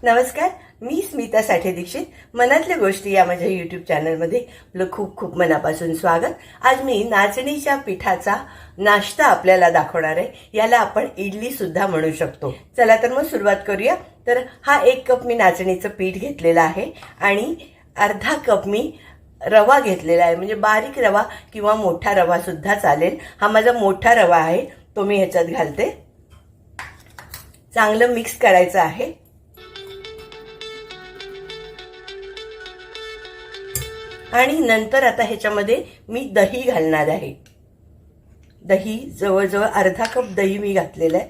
नमस्कार, मी स्मिता साठे दीक्षित. मनातल्या गोष्टी या माझ्या यूट्यूब चॅनलमध्ये आपलं खूप खूप मनापासून स्वागत. आज मी नाचणीच्या पिठाचा नाश्ता आपल्याला दाखवणार आहे. याला आपण इडली सुद्धा म्हणू शकतो. चला तर मग सुरुवात करूया. तर हा 1 कप मी नाचणीचं पीठ घेतलेलं आहे आणि अर्धा कप मी रवा घेतलेला आहे. म्हणजे बारीक रवा किंवा मोठा रवा सुद्धा चालेल. हा माझा मोठा रवा आहे, तो मी ह्याच्यात घालते. चांगलं मिक्स करायचं आहे. आणि नंतर आता ह्याच्यामध्ये मी दही घालणार आहे. दही जवळजवळ अर्धा कप दही मी घातलेलं आहे.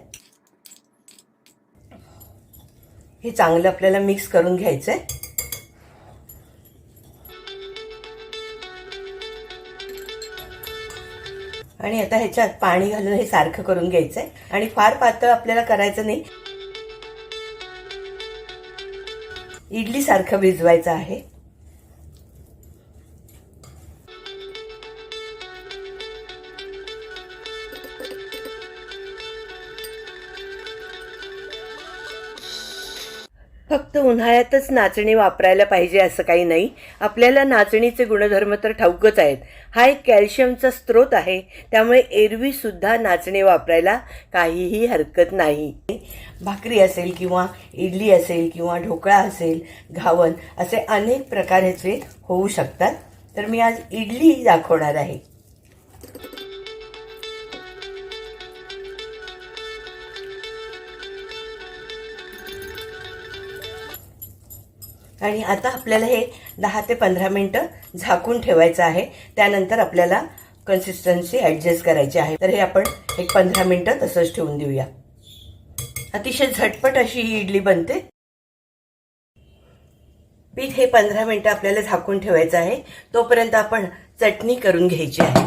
हे चांगलं आपल्याला मिक्स करून घ्यायचं आहे. आणि आता ह्याच्यात पाणी घालून हे सारखं करून घ्यायचं आहे. आणि फार पातळ आपल्याला करायचं नाही, इडली सारखं भिजवायचं आहे. फक्त उन्हाळ्यातच नाचणी वापरायला पाहिजे असं काही नाही. आपल्याला नाचणीचे गुणधर्म तर ठाऊकच आहेत. हा एक कॅल्शियमचा स्रोत आहे, त्यामुळे एरवी सुद्धा नाचणी वापरायला काहीही हरकत नाही. भाकरी असेल किंवा इडली असेल किंवा ढोकळा असेल, घावन असे अनेक प्रकार ह्याचे होऊ शकतात. तर मी आज इडली दाखवणार आहे. आणि आता आपल्याला हे 10 ते 15 मिनिटं झाकून ठेवायचं आहे. त्यानंतर आपल्याला कन्सिस्टन्सी ॲडजस्ट करायची आहे. तर हे आपण एक 15 मिनिटं तसंच ठेवून देऊया. अतिशय झटपट अशी ही इडली बनते. पीठ हे 15 मिनिटं आपल्याला झाकून ठेवायचं आहे. तोपर्यंत आपण चटणी करून घ्यायची आहे.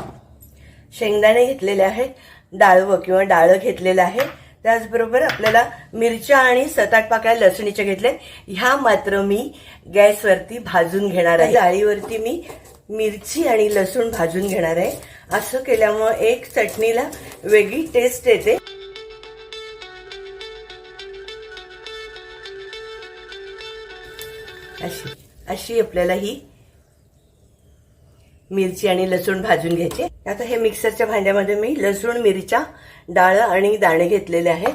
शेंगदाणे घेतलेले आहेत, डाळवं किंवा डाळं घेतलेलं आहे. त्याचबरोबर आपल्याला मिरच्या आणि 7-8 पाकळ्या लसणीच्या घेतल्या. ह्या मात्र मी गॅसवरती भाजून घेणार आहे. डाळीवरती मी मिरची आणि लसूण भाजून घेणार आहे. असं केल्यामुळे एक चटणीला वेगळी टेस्ट येते. अशी आपल्याला ही मिरची आणि लसूण भाजून घ्यायचे. आता हे मिक्सरच्या भांड्यामध्ये मी लसूण, मिरच्या, डाळ आणि दाणे घेतलेले आहेत.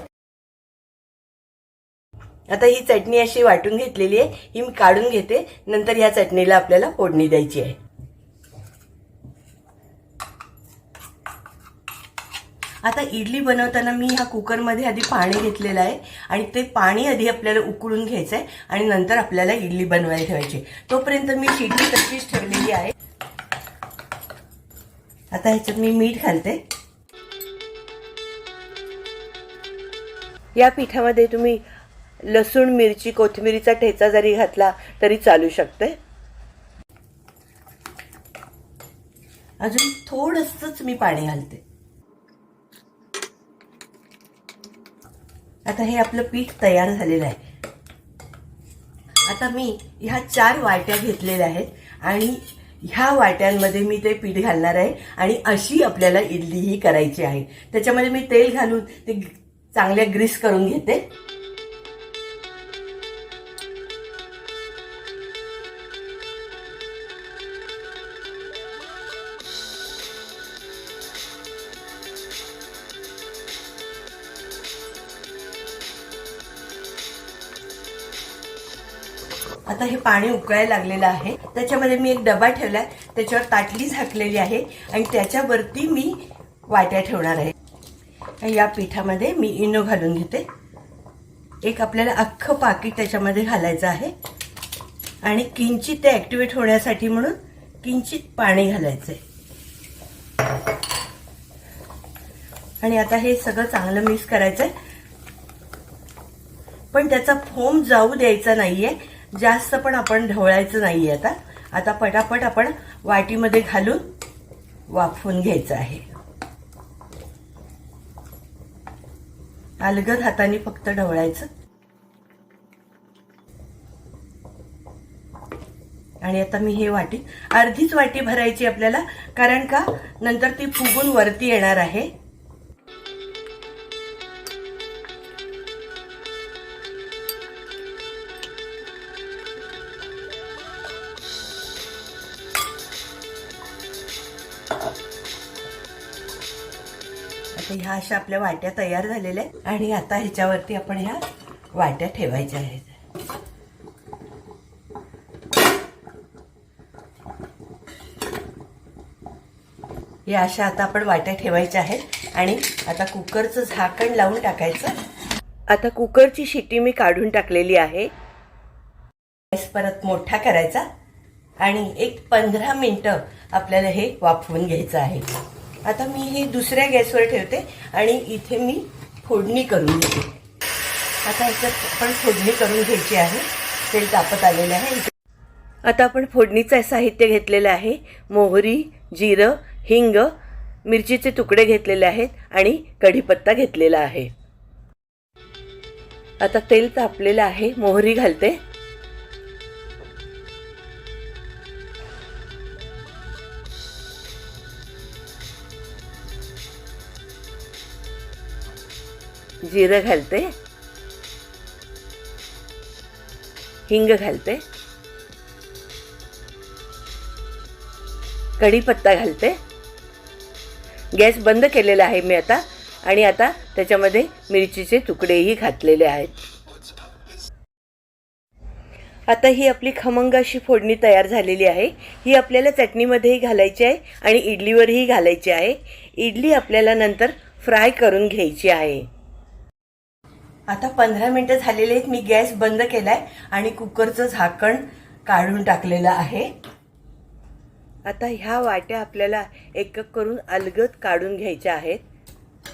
आता ही चटणी अशी वाटून घेतलेली आहे, ही मी काढून घेते. नंतर या चटणीला आपल्याला फोडणी द्यायची आहे. आता इडली बनवताना मी ह्या कुकरमध्ये आधी पाणी घेतलेलं आहे आणि ते पाणी आधी आपल्याला उकळून घ्यायचं आहे आणि नंतर आपल्याला इडली बनवायला ठेवायची. तोपर्यंत मी शिट्टी तशीच ठेवलेली आहे. आता ह्याच्यात मी मीठ घालते. या पिठामध्ये तुम्ही लसूण, मिरची, कोथिंबीरीचा ठेचा जरी घातला तरी चालू शकते. अजून थोडंसंच मी पाणी घालते. आता हे आपलं पीठ तयार झालेलं आहे. आता मी ह्या 4 वाट्या घेतलेल्या आहेत आणि ह्या वाट्यांमध्ये मी ते पीठ घालणार आहे आणि अशी आपल्याला इडली ही करायची आहे. त्याच्यामध्ये मी तेल घालून ते चांगल्या ग्रीस करून घेते. आता हे पाणी उकळायला लागलेलं आहे. त्याच्यामध्ये मी एक डबा ठेवलाय, त्याच्यावर ताटली झाकलेली आहे आणि त्याच्यावरती मी वाट्या ठेवणार आहे. या पिठामध्ये मी इनो घालून घेते. एक आपल्याला अख्खं पाकीट त्याच्यामध्ये घालायचं आहे आणि किंचित ते ॲक्टिवेट होण्यासाठी म्हणून किंचित पाणी घालायचं आहे. आणि आता हे सगळं चांगलं मिक्स करायचं आहे. पण त्याचा फोम जाऊ द्यायचा नाहीये, जास्त पण आपण ढवळायचं नाहीये. आता पटापट आपण वाटीमध्ये घालून वाफवून घ्यायचं आहे. अलगद हाताने फक्त ढवळायचं. आणि आता मी हे वाटी अर्धीच वाटी भरायची आपल्याला, कारण का नंतर ती फुगून वरती येणार आहे. तर ह्या अशा आपल्या वाट्या तयार झालेल्या आहेत आणि आता ह्याच्यावरती आपण ह्या वाट्या ठेवायच्या आहेत. या अशा आता आपण वाट्या ठेवायच्या आहेत आणि आता कुकरचं झाकण लावून टाकायचं. आता कुकरची शिट्टी मी काढून टाकलेली आहे. गॅस परत मोठा करायचा आणि एक 15 मिनिटं आपल्याला हे वाफवून घ्यायचं आहे. आता मी हे दुसऱ्या गॅसवर ठेवते आणि इथे मी फोडणी करून घेते. आता ह्याच्यात आपण फोडणी करून घ्यायची आहे. तेल तापत आलेलं आहे. आता आपण फोडणीचं साहित्य घेतलेलं आहे. मोहरी, जिरं, हिंग, मिरचीचे तुकडे घेतलेले आहेत आणि कढीपत्ता घेतलेला आहे. आता तेल तापलेलं आहे. मोहरी घालते. जिरं घालते. हिंग घालते. कढीपत्ता घालते. गॅस बंद केलेला आहे मी आता आणि आता त्याच्यामध्ये मिरचीचे तुकडेही घातलेले आहेत. आता ही आपली खमंग अशी फोडणी तयार झालेली आहे. ही आपल्याला चटणीमध्येही घालायची आहे आणि इडलीवरही घालायची आहे. इडली आपल्याला नंतर फ्राय करून घ्यायची आहे. आता 15 मिनिटं झालेले आहेत. मी गॅस बंद केलाय आणि कुकरचं झाकण काढून टाकलेलं आहे. आता ह्या वाट्या आपल्याला एक एक करून अलगद काढून घ्यायच्या आहेत.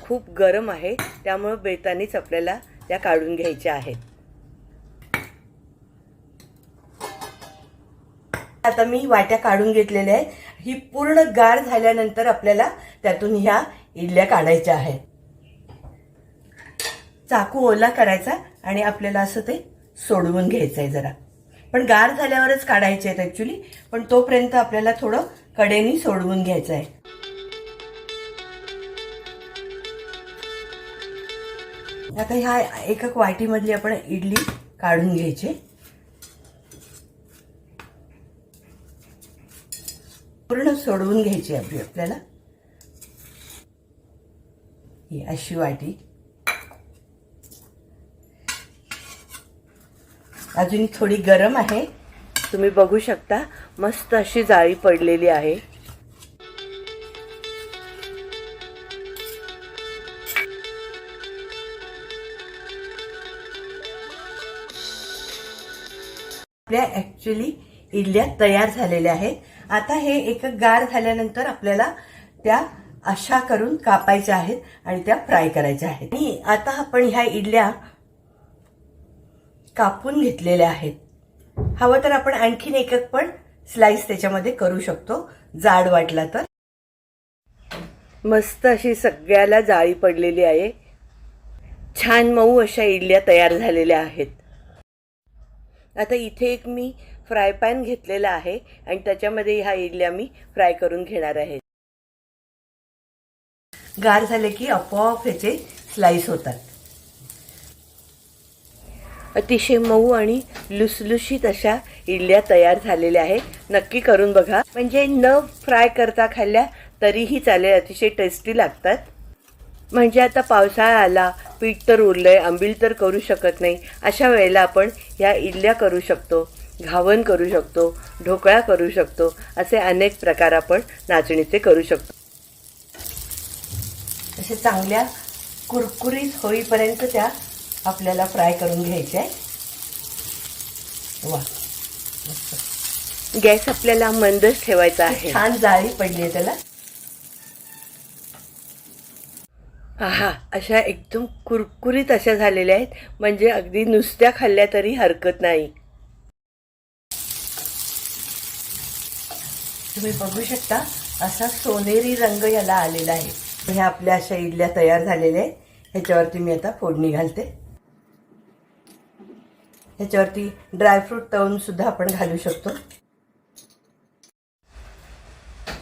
खूप गरम आहे त्यामुळे बेतानीच आपल्याला त्या काढून घ्यायच्या आहेत. आता मी वाट्या काढून घेतलेल्या आहेत. ही पूर्ण गार झाल्यानंतर आपल्याला त्यातून ह्या इडल्या काढायच्या आहेत. चाकू ओला करायचा आणि आपल्याला असं ते सोडवून घ्यायचं आहे जरा. पण गार झाल्यावरच काढायचे आहेत ॲक्च्युली, पण तोपर्यंत आपल्याला थोडं कडेनी सोडवून घ्यायचं आहे. आता ह्या एक एक वाटीमधली आपण इडली काढून घ्यायची. पूर्ण सोडवून घ्यायची आपल्याला. ही अशी वाटी. अजून थोडी गरम आहे. तुम्ही बघू शकता मस्त अशी जाळी पडलेली आहे. आपल्या ॲक्च्युली इडल्या तयार झालेल्या आहेत. आता हे एक गार झाल्यानंतर आपल्याला त्या अशा करून कापायच्या आहेत आणि त्या फ्राय करायच्या आहेत. आणि आता आपण ह्या इडल्या कापून घेतलेल्या आहेत. हवं तर आपण आणखीन एक एक पण स्लाइस त्याच्यामध्ये करू शकतो जाड वाटला तर. मस्त अशी सगळ्याला जाळी पडलेली आहे. छान मऊ अशा इडल्या तयार झालेल्या आहेत. आता इथे एक मी फ्राय पॅन घेतलेला आहे आणि त्याच्यामध्ये ह्या इडल्या मी फ्राय करून घेणार आहे. गार झाले की आपोआप ह्याचे स्लाइस होतात. अतिशय मऊ आणि लुसलुशीत अशा इडल्या तयार झालेल्या आहेत. नक्की करून बघा. म्हणजे न फ्राय करता खाल्ल्या तरीही चालेल. अतिशय टेस्टी लागतात. म्हणजे आता पावसाळा आला, पीठ तर उरलंय, आंबील तर करू शकत नाही, अशा वेळेला आपण ह्या इडल्या करू शकतो, घावन करू शकतो, ढोकळा करू शकतो. असे अनेक प्रकार आपण नाचणीचे करू शकतो. असे चांगल्या कुरकुरीत होईपर्यंत त्या आपल्याला फ्राय करून घ्यायचे आहे. वा, गॅस आपल्याला मंदच ठेवायचा आहे. छान जाळी पडली आहे त्याला. आहा, अशा एकदम कुरकुरीत अशा झालेल्या आहेत. म्हणजे अगदी नुसत्या खाल्ल्या तरी हरकत नाही. तुम्ही बघू शकता असा सोनेरी रंग याला आलेला आहे. ह्या आपल्या अशा इडल्या तयार झालेल्या आहेत. ह्याच्यावरती मी आता फोडणी घालते. ह्याच्यावरती ड्रायफ्रूट तळून सुद्धा आपण घालू शकतो.